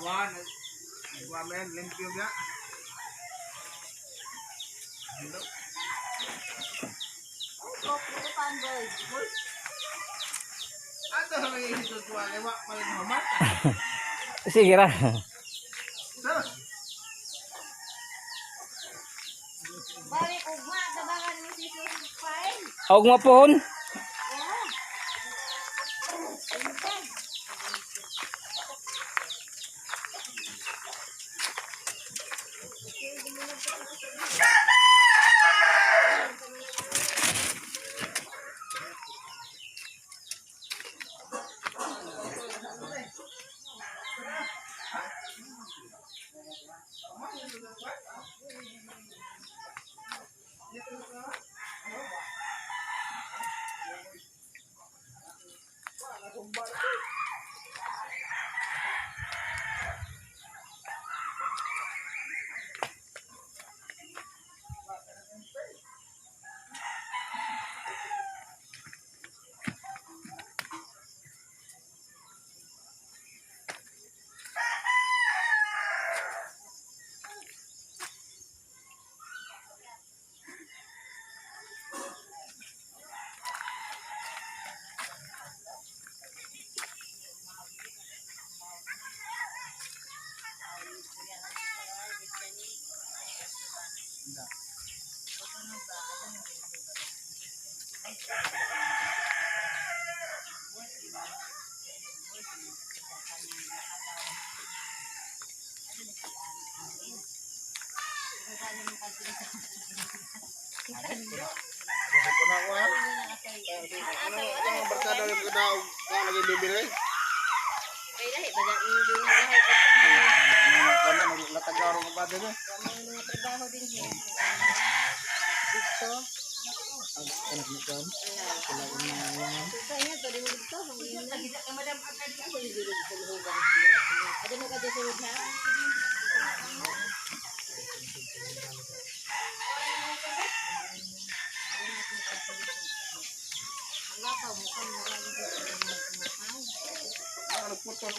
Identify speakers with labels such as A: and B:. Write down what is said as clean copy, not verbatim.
A: Wah, men limpyo niya. Ato may itutuwa lewa paling hamat.
B: Sige ra.
C: Bari ugma tabangan ni si Suspain.
B: Og mapon.
A: Ang barkada ng ganaw ang lagi bibili.
C: Kay lahi baga ni dun lahi ko
A: Ano latagaro ko ba din?
C: mga trabaho din he. Dito.
A: Anak mo kan?
C: Sa inyo to din dito ang ina. Kita ka madam akad ako yung dito sa lugar. Ada mo ka dito sa ha? Wala pa mo kan mo.
A: Ano putol